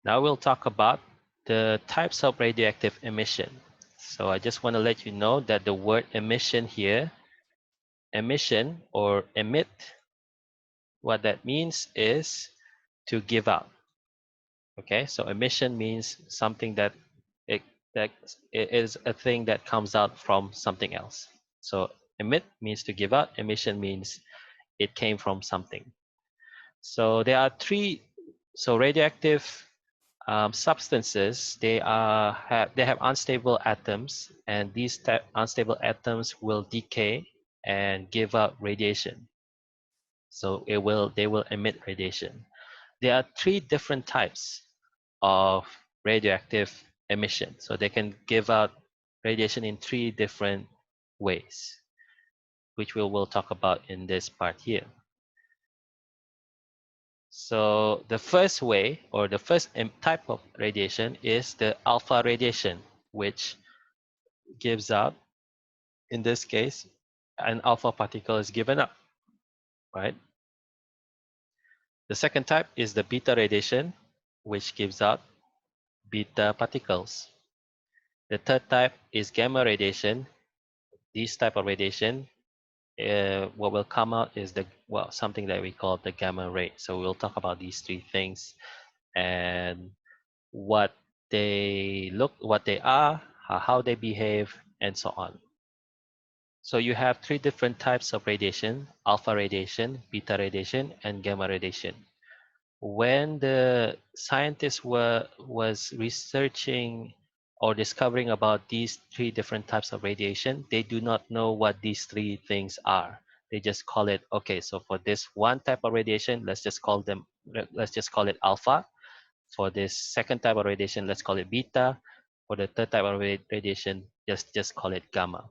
Now we'll talk about the types of radioactive emission. So I just want to let you know that the word emission here, emission or emit, what that means is to give out. Okay, so emission means something it, that it is a thing that comes out from something else. So emit means to give out, emission means it came from something. So there are three. So radioactive substances, they have unstable atoms, and these unstable atoms will decay and give out radiation. So they will emit radiation. There are three different types of radioactive emission. So they can give out radiation in three different ways, which we will talk about in this part here. So the first way, or the first type of radiation, is the alpha radiation, which gives out, in this case, an alpha particle is given up, right? The second type is the beta radiation, which gives out beta particles. The third type is gamma radiation. This type of radiation, what will come out is something that we call the gamma ray. So we'll talk about these three things and what what they are, how they behave, and so on. So you have three different types of radiation: alpha radiation, beta radiation, and gamma radiation. When the scientists was researching or discovering about these three different types of radiation, they do not know what these three things are. They just call it, okay, so for this one type of radiation, let's just call it alpha. For this second type of radiation, let's call it beta. For the third type of radiation, just call it gamma.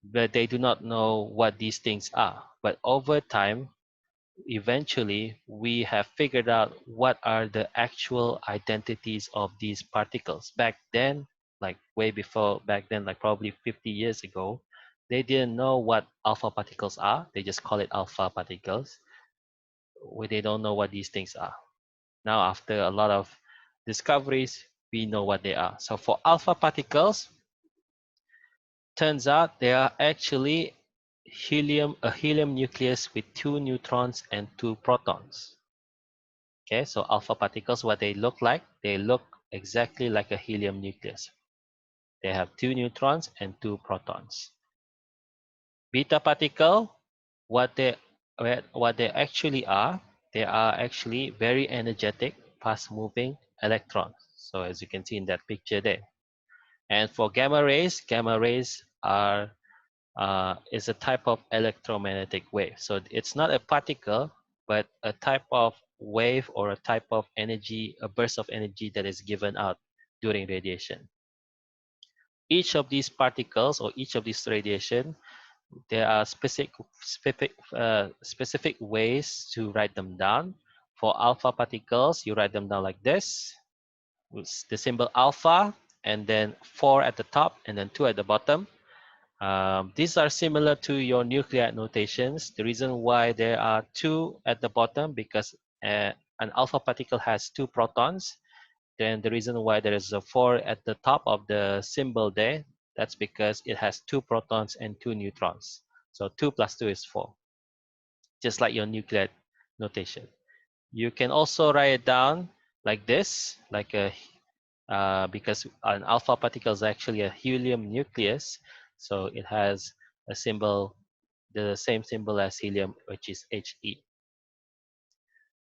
But they do not know what these things are. But over time, eventually, we have figured out what are the actual identities of these particles. Back then, like probably 50 years ago, they didn't know what alpha particles are. They just call it alpha particles. They don't know what these things are. Now, after a lot of discoveries, we know what they are. So for alpha particles, turns out they are actually a helium nucleus with 2 neutrons and 2 protons. Okay, so alpha particles, what they look like, they look exactly like a helium nucleus. They have 2 neutrons and 2 protons. Beta particle, what they actually are, they are actually very energetic, fast-moving electrons. So as you can see in that picture there. And for gamma rays are is a type of electromagnetic wave. So it's not a particle, but a type of wave or a type of energy, a burst of energy that is given out during radiation. Each of these particles or each of these radiation, there are specific ways to write them down. For alpha particles, you write them down like this, with the symbol alpha, and then 4 at the top, and then 2 at the bottom. These are similar to your nuclide notations. The reason why there are 2 at the bottom, because an alpha particle has 2 protons. Then the reason why there is a 4 at the top of the symbol there, that's because it has 2 protons and 2 neutrons. So 2 plus 2 is 4, just like your nuclide notation. You can also write it down like this, because an alpha particle is actually a helium nucleus, so it has a symbol, the same symbol as helium, which is He.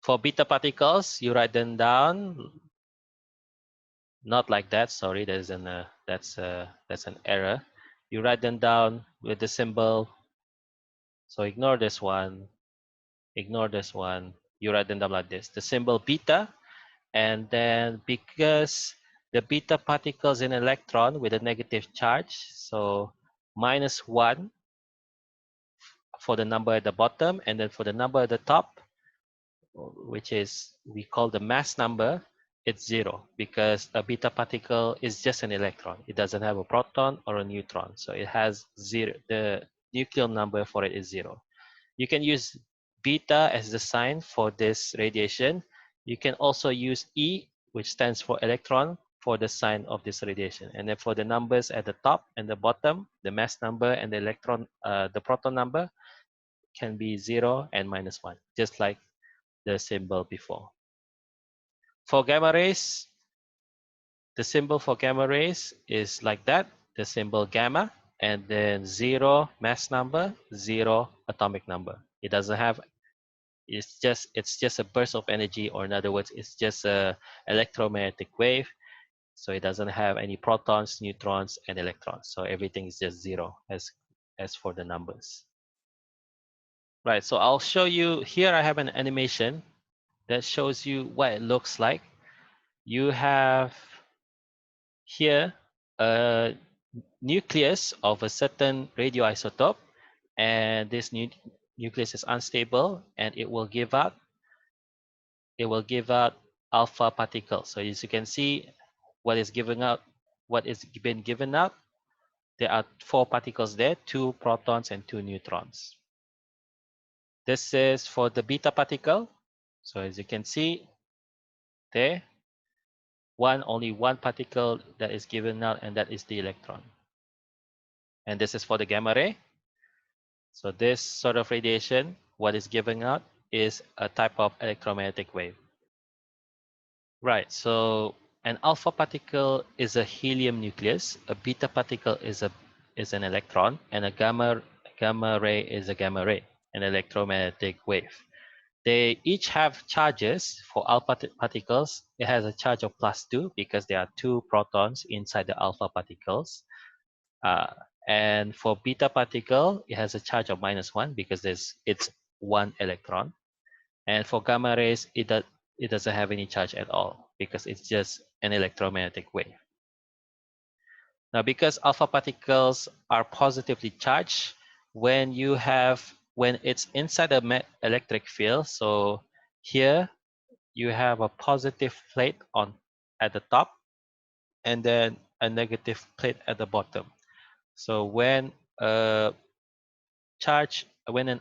For beta particles, you write them down not like that. Sorry, that's an error. You write them down with the symbol. So ignore this one. Ignore this one. You write them down like this. The symbol beta, and then because the beta particle is an electron with a negative charge, so -1 for the number at the bottom, and then for the number at the top, which is we call the mass number, it's 0, because a beta particle is just an electron. It doesn't have a proton or a neutron, so it has 0. The nucleon number for it is 0. You can use beta as the sign for this radiation. You can also use E which stands for electron, for the sign of this radiation. And then for the numbers at the top and the bottom, the mass number and the electron, the proton number can be 0 and -1, just like the symbol before. For gamma rays, the symbol for gamma rays is like that, the symbol gamma, and then 0 mass number, 0 atomic number. It doesn't have, it's just a burst of energy, or in other words, it's just a electromagnetic wave. So it doesn't have any protons, neutrons, and electrons. So everything is just 0 as for the numbers. Right, so I'll show you, here I have an animation that shows you what it looks like. You have here a nucleus of a certain radioisotope, and this nucleus is unstable, and it will give out alpha particles. So as you can see, what is being given out, there are 4 particles there, 2 protons and 2 neutrons. This is for the beta particle. So as you can see there, only one particle that is given out, and that is the electron. And this is for the gamma ray. So this sort of radiation, what is given out is a type of electromagnetic wave. Right, so an alpha particle is a helium nucleus, a beta particle is an electron, and a gamma ray is a gamma ray, an electromagnetic wave. They each have charges. For alpha particles, it has a charge of +2 because there are 2 protons inside the alpha particles. And for beta particle, it has a charge of -1 because it's 1 electron. And for gamma rays, it doesn't have any charge at all because it's just an electromagnetic wave. Now, because alpha particles are positively charged, when it's inside the electric field, so here you have a positive plate at the top and then a negative plate at the bottom. So when an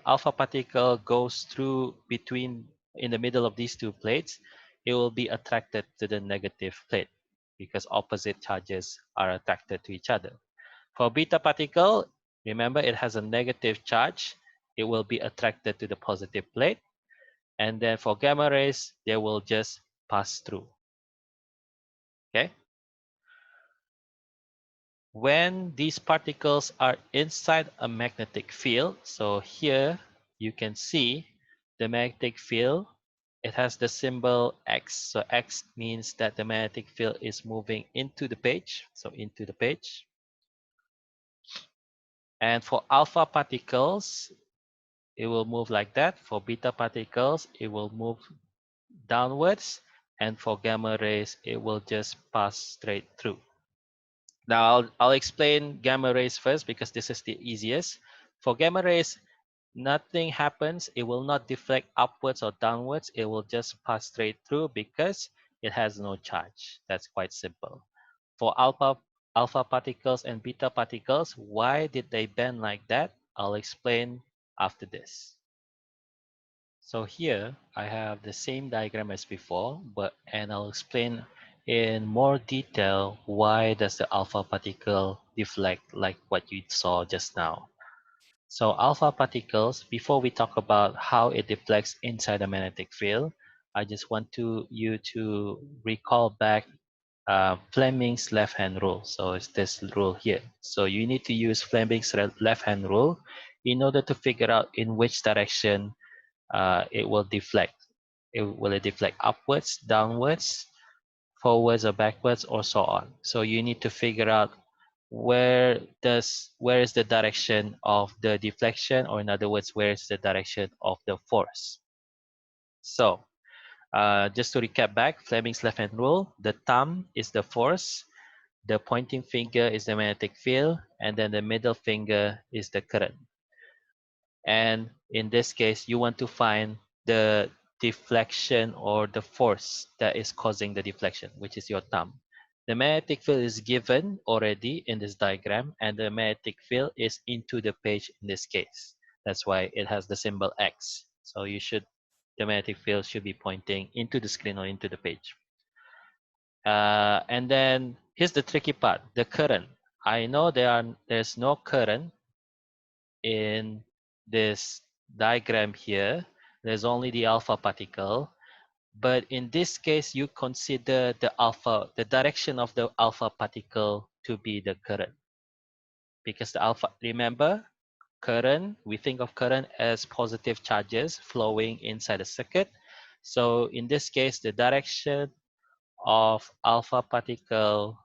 alpha particle goes through in the middle of these 2 plates, it will be attracted to the negative plate because opposite charges are attracted to each other. For beta particle, remember it has a negative charge, it will be attracted to the positive plate. And then for gamma rays, they will just pass through. Okay? When these particles are inside a magnetic field, so here you can see the magnetic field, it has the symbol X. So X means that the magnetic field is moving into the page, so into the page. And for alpha particles, it will move like that. For beta particles, it will move downwards. And for gamma rays, it will just pass straight through. Now I'll explain gamma rays first because this is the easiest. For gamma rays, nothing happens. It will not deflect upwards or downwards. It will just pass straight through because it has no charge. That's quite simple. For alpha particles and beta particles, why did they bend like that? I'll explain after this. So here I have the same diagram as before, and I'll explain in more detail why does the alpha particle deflect like what you saw just now. So alpha particles, before we talk about how it deflects inside the magnetic field, I just want you to recall back Fleming's left-hand rule. So it's this rule here. So you need to use Fleming's left-hand rule in order to figure out in which direction it will deflect. Will it deflect upwards, downwards, forwards or backwards, or so on? So you need to figure out where is the direction of the deflection, or in other words, where is the direction of the force. So just to recap back, Fleming's left-hand rule, the thumb is the force, the pointing finger is the magnetic field, and then the middle finger is the current. And in this case, you want to find the deflection or the force that is causing the deflection, which is your thumb. The magnetic field is given already in this diagram, and the magnetic field is into the page in this case. That's why it has the symbol X. So the magnetic field should be pointing into the screen or into the page. And then here's the tricky part, the current. I know there's no current in this diagram here. There's only the alpha particle. But in this case, you consider the direction of the alpha particle to be the current. Because the alpha, remember, current, we think of current as positive charges flowing inside a circuit. So in this case, the direction of alpha particle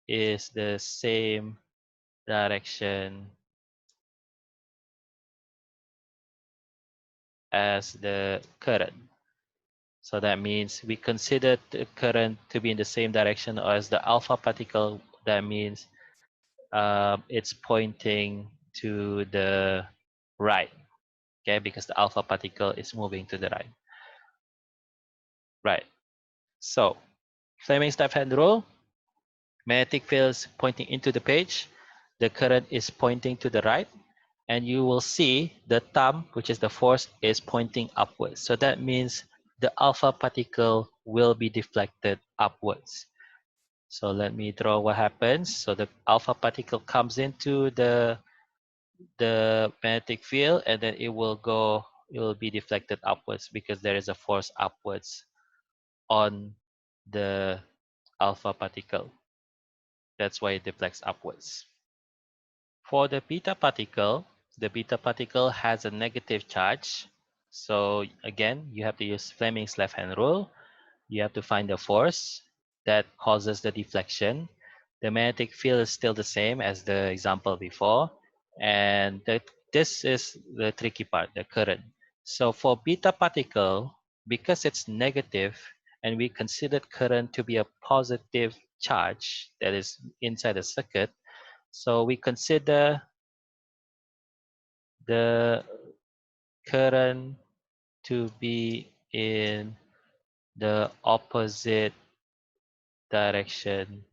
is the same direction as the current. So that means we consider the current to be in the same direction as the alpha particle. That means it's pointing to the right, okay, because the alpha particle is moving to the right. Right. So Fleming's left-hand rule, magnetic field is pointing into the page, the current is pointing to the right, and you will see the thumb, which is the force, is pointing upwards. So that means the alpha particle will be deflected upwards. So let me draw what happens. So the alpha particle comes into the magnetic field, and then it will be deflected upwards because there is a force upwards on the alpha particle. That's why it deflects upwards. For the beta particle has a negative charge. So again, you have to use Fleming's left-hand rule. You have to find the force that causes the deflection. The magnetic field is still the same as the example before. And this is the tricky part, the current. So for beta particle, because it's negative and we considered current to be a positive charge that is inside the circuit, so we consider the current to be in the opposite direction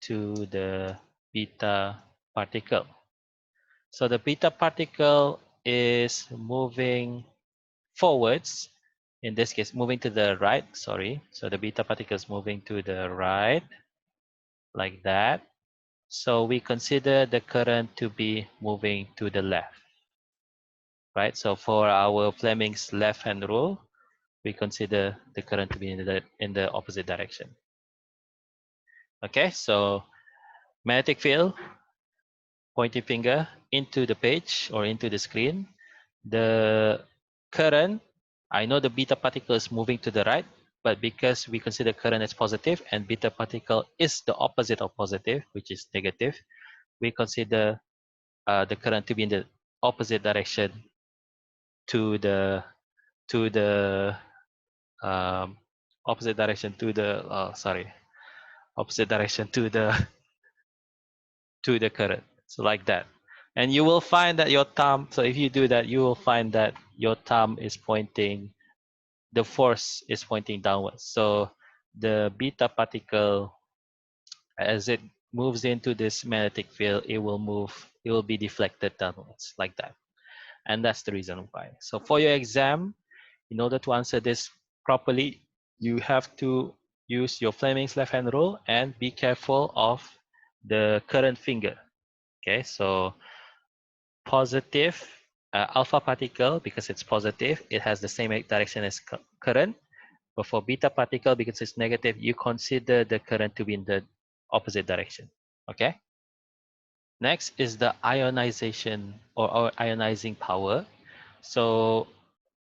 to the beta particle. So the beta particle is moving forwards, in this case moving to the right, sorry. So the beta particle is moving to the right like that. So we consider the current to be moving to the left, right? So for our Fleming's left-hand rule, we consider the current to be in the opposite direction. Okay, so magnetic field, pointing finger into the page or into the screen. The current, I know the beta particle is moving to the right, but because we consider current as positive and beta particle is the opposite of positive, which is negative, we consider the current to be in the opposite direction to the to the opposite direction to the opposite direction to the to the current. So like that. And you will find that your thumb, so if you do that, you will find that your thumb is pointing, the force is pointing downwards. So the beta particle, as it moves into this magnetic field, it will be deflected downwards like that. And that's the reason why. So for your exam, in order to answer this properly, you have to use your Fleming's left-hand rule and be careful of the current finger. Okay, so positive alpha particle, because it's positive, it has the same direction as current. But for beta particle, because it's negative, you consider the current to be in the opposite direction. Okay. Next is the ionization or ionizing power. So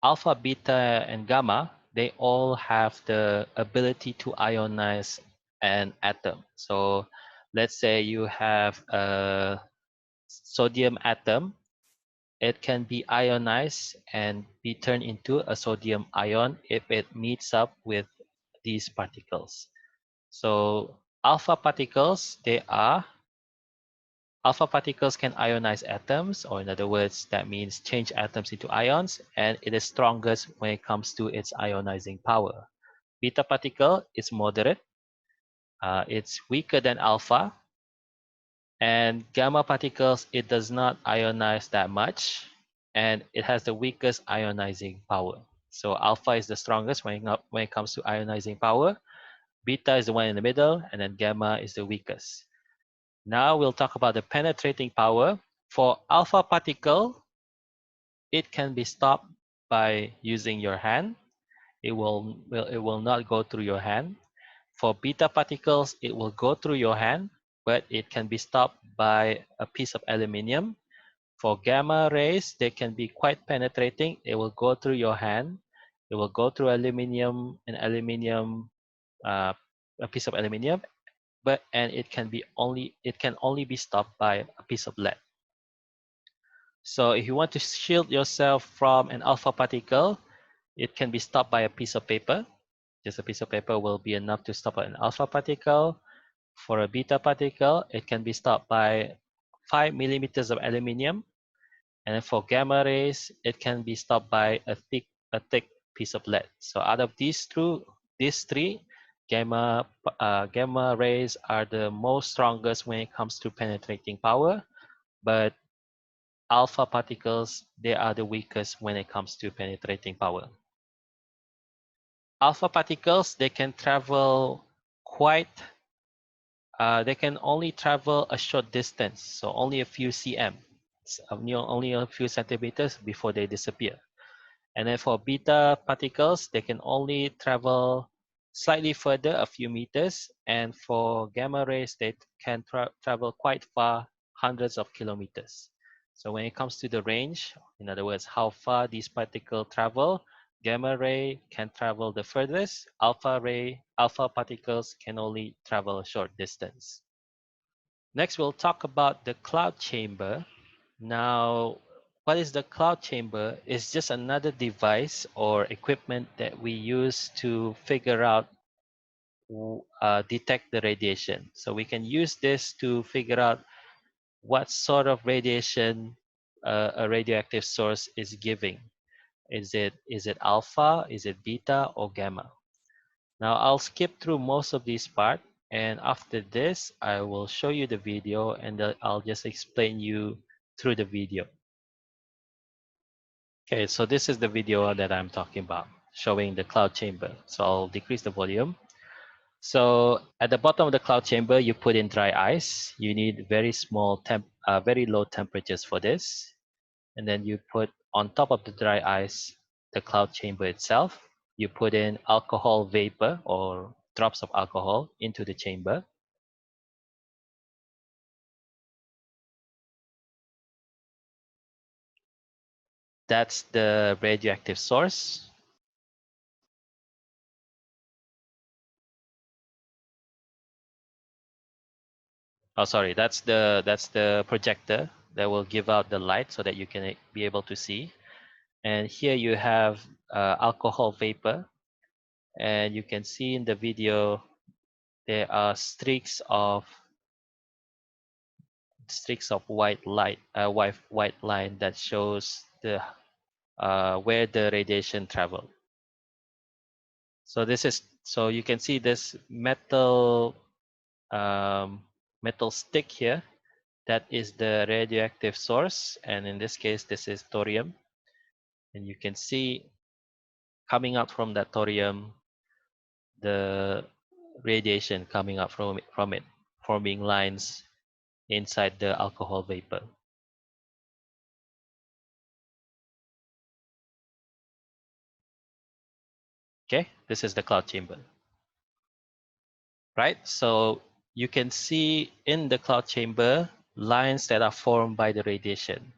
alpha, beta, and gamma, they all have the ability to ionize an atom. So let's say you have a sodium atom. It can be ionized and be turned into a sodium ion if it meets up with these particles. So alpha particles, alpha particles can ionize atoms, or in other words, that means change atoms into ions, and it is strongest when it comes to its ionizing power. Beta particle is moderate, it's weaker than alpha, and gamma particles, it does not ionize that much, and it has the weakest ionizing power. So alpha is the strongest when it comes to ionizing power, Beta is the one in the middle, and then gamma is the weakest. Now we'll talk about the penetrating power. For alpha particle, it can be stopped by using your hand. It will not go through your hand. For beta particles, it will go through your hand, but it can be stopped by a piece of aluminium. For gamma rays, they can be quite penetrating. It will go through your hand. It will go through aluminium and aluminium, a piece of aluminium, and it can only be stopped by a piece of lead. So if you want to shield yourself from an alpha particle, it can be stopped by a piece of paper. Just a piece of paper will be enough to stop an alpha particle. For a beta particle, it can be stopped by 5 millimeters of aluminium. And then for gamma rays, it can be stopped by a thick piece of lead. So out of these three, gamma rays are the most strongest when it comes to penetrating power, but alpha particles, they are the weakest when it comes to penetrating power. Alpha particles, they can travel they can only travel a short distance, so only a few cm, only a few centimeters before they disappear. And then for beta particles, they can only travel slightly further, a few meters. And for gamma rays, they can travel quite far, hundreds of kilometers. So when it comes to the range, in other words, how far these particles travel, gamma ray can travel the furthest. Alpha particles can only travel a short distance. Next, we'll talk about the cloud chamber. Now, what is the cloud chamber? It's just another device or equipment that we use to figure out, detect the radiation. So we can use this to figure out what sort of radiation a radioactive source is giving. Is it alpha? Is it beta or gamma? Now I'll skip through most of this part, and after this I will show you the video, and I'll just explain you through the video. Okay, so this is the video that I'm talking about, showing the cloud chamber. So I'll decrease the volume. So at the bottom of the cloud chamber, you put in dry ice. You need very low temperatures for this. And then you put on top of the dry ice, the cloud chamber itself. You put in alcohol vapor or drops of alcohol into the chamber. That's the radioactive source. Oh, sorry, that's the projector that will give out the light so that you can be able to see. And here you have alcohol vapor, and you can see in the video there are streaks of white light, white line that shows the where the radiation traveled. So you can see this metal metal stick here. That is the radioactive source, and in this case, this is thorium. And you can see coming out from that thorium, the radiation coming out from it, forming lines inside the alcohol vapor. Okay, this is the cloud chamber. Right, so you can see in the cloud chamber lines that are formed by the radiation.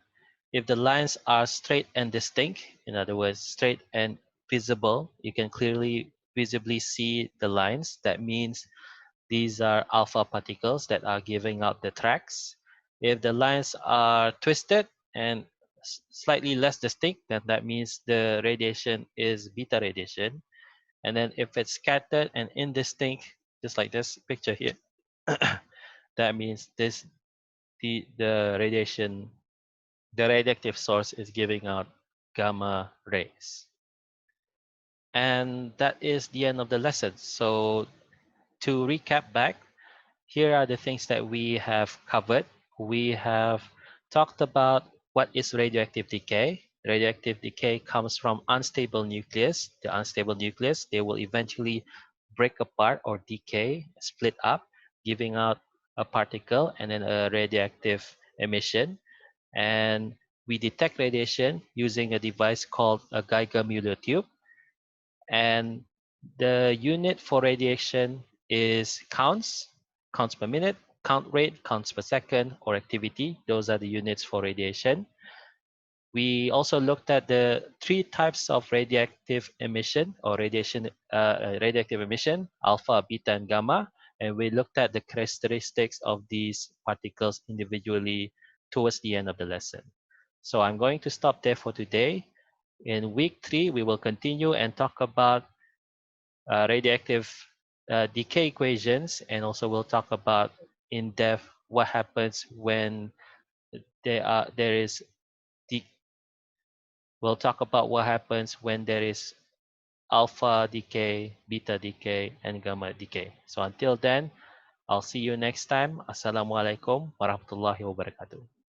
If the lines are straight and distinct, in other words, straight and visible, you can clearly visibly see the lines. That means these are alpha particles that are giving out the tracks. If the lines are twisted and slightly less distinct, then that means the radiation is beta radiation. And then if it's scattered and indistinct, just like this picture here, that means the radiation, the radioactive source is giving out gamma rays. And that is the end of the lesson. So to recap back, here are the things that we have covered. We have talked about what is radioactive decay. Radioactive decay comes from unstable nucleus. The unstable nucleus, they will eventually break apart or decay, split up, giving out a particle and then a radioactive emission. And we detect radiation using a device called a Geiger-Müller tube. And the unit for radiation is counts per minute, count rate, counts per second, or activity. Those are the units for radiation. We also looked at the three types of radioactive emission or radioactive emission, alpha, beta, and gamma. And we looked at the characteristics of these particles individually towards the end of the lesson. So I'm going to stop there for today. In week 3, we will continue and talk about radioactive decay equations, and also we'll talk about in depth what happens when there is de- we'll talk about what happens when there is alpha decay, beta decay, and gamma decay. So until then, I'll see you next time. Assalamualaikum warahmatullahi wabarakatuh.